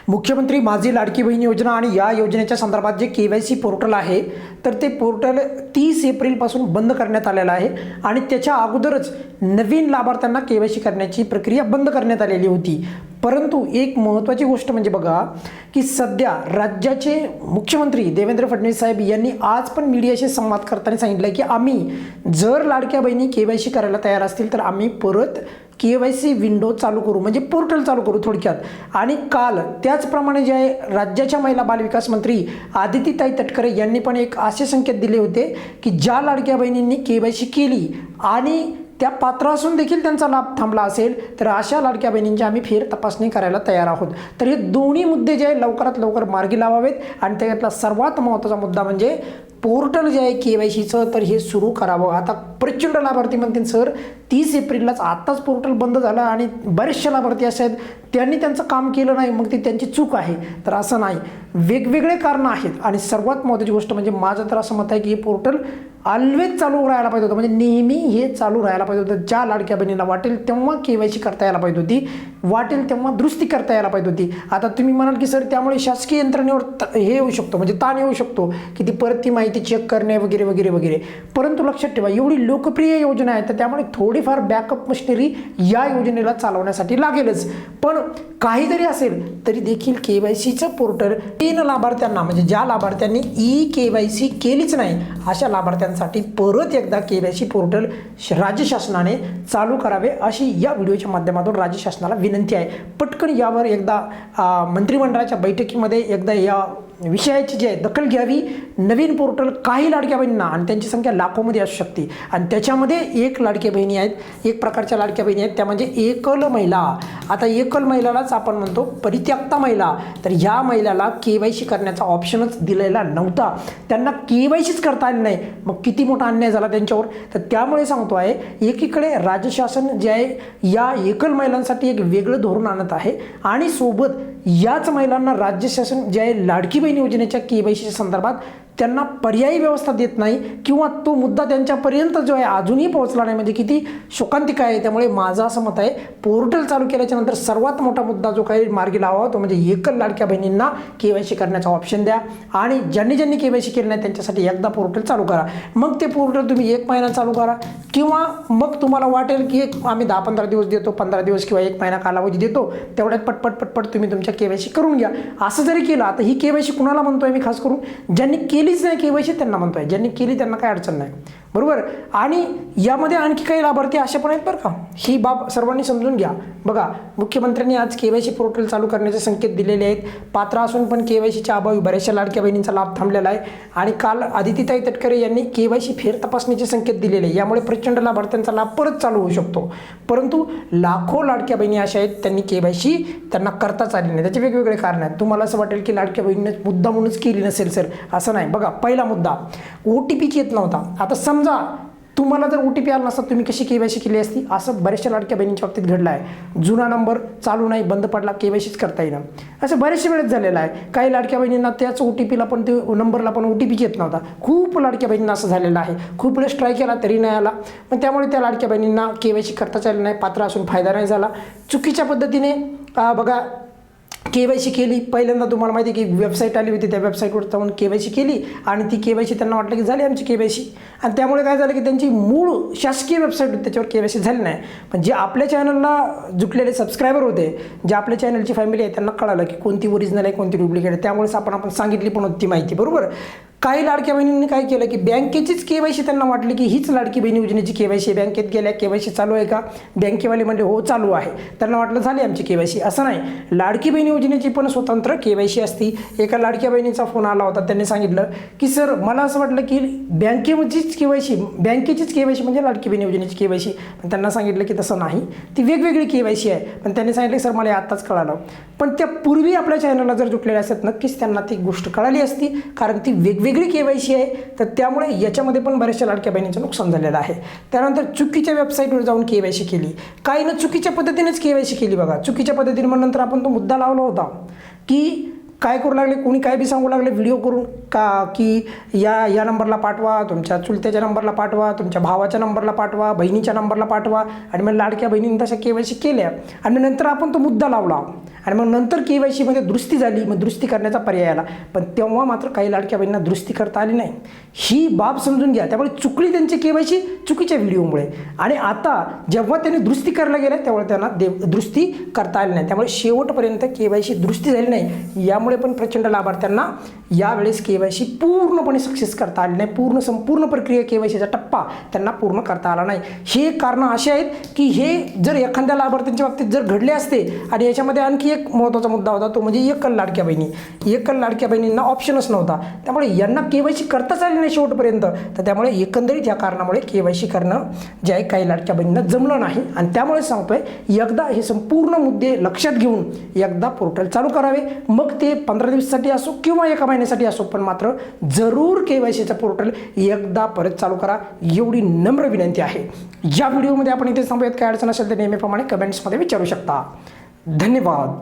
मुख्यमंत्री माझी लाडकी बहीण योजना आणि या योजनेच्या संदर्भात जे KYC पोर्टल आहे तर ते पोर्टल 30 एप्रिलपासून बंद करण्यात आलेलं आहे आणि त्याच्या अगोदरच नवीन लाभार्थ्यांना KYC करण्याची प्रक्रिया बंद करण्यात आलेली होती। परंतु एक महत्त्वाची गोष्ट म्हणजे बघा की सध्या राज्याचे मुख्यमंत्री देवेंद्र फडणवीस साहेब यांनी आज पण मीडियाशी संवाद करताना सांगितलं की आम्ही जर लाडक्या बहिणी KYC करायला तयार असतील तर आम्ही परत KYC विंडो चालू करू, म्हणजे पोर्टल चालू करू थोडक्यात। आणि काल त्याचप्रमाणे जे आहे राज्याच्या महिला बालविकास मंत्री आदितीताई तटकरे यांनी पण एक असे संकेत दिले होते की ज्या लाडक्या बहिणींनी KYC केली आणि त्या पात्र असून देखील त्यांचा लाभ थांबला असेल तर अशा लाडक्या बहिणींची आम्ही फेर तपासणी करायला तयार आहोत। तर हे दोन्ही मुद्दे जे आहे लवकरात लवकर मार्गी लावावेत आणि त्यातला सर्वात महत्त्वाचा मुद्दा म्हणजे पोर्टल जे आहे KYCचं तर हे सुरू करावं। आता प्रचंड लाभार्थी म्हणतील सर 30 एप्रिललाच आत्ताच पोर्टल बंद झालं आणि बरेचसे लाभार्थी असे आहेत त्यांनी त्यांचं काम केलं नाही, मग ती त्यांची चूक आहे। तर असं नाही, वेगवेगळे कारणं आहेत आणि सर्वात महत्त्वाची गोष्ट म्हणजे माझं तर असं मत आहे की हे पोर्टल ऑलवेज चालू राहायला पाहिजे होतं, म्हणजे नेहमी हे चालू राहायला पाहिजे होतं। ज्या लाडक्या बहिणीला वाटेल तेव्हा KYC करता यायला पाहिजे होती, वाटेल तेव्हा दुरुस्ती करता यायला पाहिजे होती। आता तुम्ही म्हणाल की सर त्यामुळे शासकीय यंत्रणेवर हे येऊ शकतो, म्हणजे ताण येऊ शकतो की ती परत ती माहिती चेक करणे वगैरे वगैरे वगैरे। परंतु लक्षात ठेवा एवढी लोकप्रिय योजना आहे तर त्यामुळे थोडीफार बॅकअप मशिनरी या योजनेला चालवण्यासाठी लागेलच। पण काही जरी असेल तरी देखील KYCचं पोर्टल 3 लाभार्थ्यांना, म्हणजे ज्या लाभार्थ्यांनी KYC केलीच नाही अशा लाभार्थ्यांसाठी परत एकदा KYC पोर्टल राज्य शासनाने चालू करावे अशी या व्हिडिओच्या माध्यमातून राज्य शासनाला विनंती आहे। पटकन यावर एकदा मंत्रिमंडळाच्या बैठकीमध्ये एकदा या विषयाची जी आहे दखल घ्यावी। नवीन पोर्टल काही लाडक्या बहिणींना, आणि त्यांची संख्या लाखोमध्ये असू शकते, आणि त्याच्यामध्ये एक लाडक्या बहिणी आहेत, एक प्रकारच्या लाडक्या बहिणी आहेत त्या म्हणजे एकल महिला। आता एकल महिलालाच आपण म्हणतो परित्यक्ता महिला, तर ह्या महिलाला KYC करण्याचा ऑप्शनच दिलेला नव्हता, त्यांना KYCच करता आले नाही। मग किती मोठा अन्याय झाला त्यांच्यावर। तर त्यामुळे सांगतो आहे एकीकडे राज्य शासन जे आहे या एकल महिलांसाठी एक वेगळं धोरण आणत आहे आणि सोबत याच महिलांना राज्य शासन जे आहे लाडकी बहीण योजनेच्या KYC संदर्भात त्यांना पर्यायी व्यवस्था देत नाही किंवा तो मुद्दा त्यांच्यापर्यंत जो आहे अजूनही पोहोचला नाही, म्हणजे किती शोकांतिका आहे। त्यामुळे माझं असं मत आहे पोर्टल चालू केल्याच्या नंतर सर्वात मोठा मुद्दा जो काही मार्गी लावावा तो म्हणजे एकल लाडक्या बहिणींना KYC करण्याचा ऑप्शन द्या आणि ज्यांनी KYC केलं नाही त्यांच्यासाठी एकदा पोर्टल चालू करा। मग ते पोर्टल तुम्ही 1 महिना चालू करा किंवा मग तुम्हाला वाटेल की आम्ही 10-15 दिवस देतो, 15 दिवस किंवा 1 महिना कालावधी देतो, तेवढ्यात पटपट पटपट तुम्ही तुमच्या KYC करून घ्या। असं जरी केलं, आता ही KYC कुणाला म्हणतोय मी खास करून ज्यांनी केलीच नाही KYC त्यांना म्हणतोय, ज्यांनी केली त्यांना काय अडचण नाही, बरोबर। आणि यामध्ये आणखी काही लाभार्थी असे पण आहेत बरं का, ही बाब सर्वांनी समजून घ्या। बघा मुख्यमंत्र्यांनी आज KYC पोर्टल चालू करण्याचे संकेत दिलेले आहेत, पात्र असून पण KYCच्या अभावी बऱ्याचशा लाडक्या बहिणींचा लाभ थांबलेला आहे आणि काल आदितीताई तटकरे यांनी KYC फेर तपासणीचे संकेत दिलेले आहे, यामुळे प्रचंड लाभार्थ्यांचा लाभ परत चालू होऊ शकतो। परंतु लाखो लाडक्या बहिणी अशा आहेत त्यांनी KYC त्यांना करताच आली नाही, त्याचे वेगवेगळे कारण आहेत। तुम्हाला असं वाटेल की लाडक्या बहिणीने मुद्दा म्हणूनच केली नसेल सर, असं नाही। बघा पहिला मुद्दा OTPची येत नव्हता। आता समजा तुम्हाला जर OTP आला नसता तुम्ही कशी KYC केली असती, असं बऱ्याचशा लाडक्या बहिणींच्या बाबतीत घडलं आहे। जुना नंबर चालू नाही, बंद पडला, KYCच करता येईना, असं बऱ्याचशा वेळेस झालेलं आहे। काही लाडक्या बहिणींना त्याच OTPला पण ते नंबरला पण OTP येत नव्हता, खूप लाडक्या बहिणींना असं झालेलं आहे। खूप वेळेस ट्राय केला तरी नाही आला, पण त्यामुळे त्या लाडक्या बहिणींना KYC करताच आलं नाही, पात्र असून फायदा नाही झाला। चुकीच्या पद्धतीने बघा KYC केली, पहिल्यांदा तुम्हाला माहिती आहे की वेबसाईट आली होती, त्या वेबसाईटवर जाऊन KYC केली आणि ती KYC त्यांना वाटलं की झाली आमची KYC, आणि त्यामुळे काय झालं की त्यांची मूळ शासकीय वेबसाईट होती त्याच्यावर KYC झाली नाही। पण जे आपल्या चॅनलला जुटलेले सबस्क्रायबर होते, जे आपल्या चॅनलची फॅमिली आहे त्यांना कळालं की कोणती ओरिजिनल आहे कोणती डुप्लिकेट आहे, त्यामुळेच आपण सांगितली पण होती माहिती, बरोबर। काही लाडक्या बहिणींनी काय केलं की बँकेचीच KYC त्यांना वाटली की हीच लाडकी बहिणी योजनेची KYC, बँकेत गेल्या KYC चालू आहे का, बँकेवाले म्हणले हो चालू आहे, त्यांना वाटलं झाली आमची KYC, असं नाही। लाडकी बहिणी योजनेची पण स्वतंत्र KYC असती। एका लाडक्या बहिणीचा फोन आला होता, त्यांनी सांगितलं की सर मला असं वाटलं की बँकेचीच KYC म्हणजे लाडकी बहिणी योजनेची KYC, पण त्यांना सांगितलं की तसं नाही, ती वेगवेगळी KYC आहे। पण त्यांनी सांगितलं सर मला आत्ताच कळालं, पण त्या पूर्वी आपल्या चॅनलला जर जुटलेल्या असतात नक्कीच त्यांना ती गोष्ट कळाली असती, कारण ती वेगवेगळी KYC आहे। तर त्यामुळे याच्यामध्ये पण बऱ्याचशा लाडक्या बहिणींचं नुकसान झालेलं आहे। त्यानंतर चुकीच्या वेबसाईटवर जाऊन KYC केली, काही ना चुकीच्या पद्धतीनेच KYC केली। बघा चुकीच्या पद्धतीने म्हणून नंतर आपण तो मुद्दा लावला होता की काय करू लागले, कोणी काय बी सांगू लागले व्हिडिओ करून, की या नंबरला पाठवा, तुमच्या चुलत्याच्या नंबरला पाठवा, तुमच्या भावाच्या नंबरला पाठवा, बहिणीच्या नंबरला पाठवा आणि मग लाडक्या बहिणीने तशा KYC केल्या आणि नंतर आपण तो मुद्दा लावला आणि मग नंतर KYCमध्ये दुरुस्ती झाली, मग दुरुस्ती करण्याचा पर्याय आला. पण तेव्हा मात्र काही लाडक्या बहिणींना दुरुस्ती करता आली नाही. ही बाब समजून घ्या. त्यामुळे चुकली त्यांची KYC चुकीच्या व्हिडिओमुळे आणि आता जेव्हा त्यांनी दुरुस्ती करायला गेल्या तेव्हा त्यांना दुरुस्ती करता आली नाही. त्यामुळे शेवटपर्यंत KYC दुरुस्ती झाली नाही. यामुळे पण प्रचंड लाभार्थ्यांना यावेळेस KYC पूर्णपणे सक्सेस करता आली नाही. संपूर्ण प्रक्रिया KYCचा टप्पा त्यांना पूर्ण करता आला नाही. हे कारणं असे आहेत की हे जर एखाद्या लाभार्थ्यांच्या बाबतीत जर घडले असते आणि याच्यामध्ये आणखी एक महत्त्वाचा मुद्दा होता तो म्हणजे एकल लाडक्या बहिणी. एकल लाडक्या बहिणींना ऑप्शनच नव्हता. त्यामुळे यांना KYC करताच आली नाही शेवटपर्यंत. तर त्यामुळे एकंदरीत या कारणामुळे KYC करणं जे आहे काही लाडक्या बहिणींना जमलं नाही आणि त्यामुळे सांगतोय एकदा हे संपूर्ण मुद्दे लक्षात घेऊन एकदा पोर्टल चालू करावे. मग ते 15 दिवसासाठी असो किंवा एका महिन्यासाठी असो, पण मात्र जरूर KYCचं पोर्टल एकदा परत चालू करा, एवढी नम्र विनंती आहे. या व्हिडिओमध्ये आपण इथे थांबूयात. काय अडचण असेल तर नेहमीप्रमाणे कमेंट्समध्ये विचारू शकता. धन्यवाद.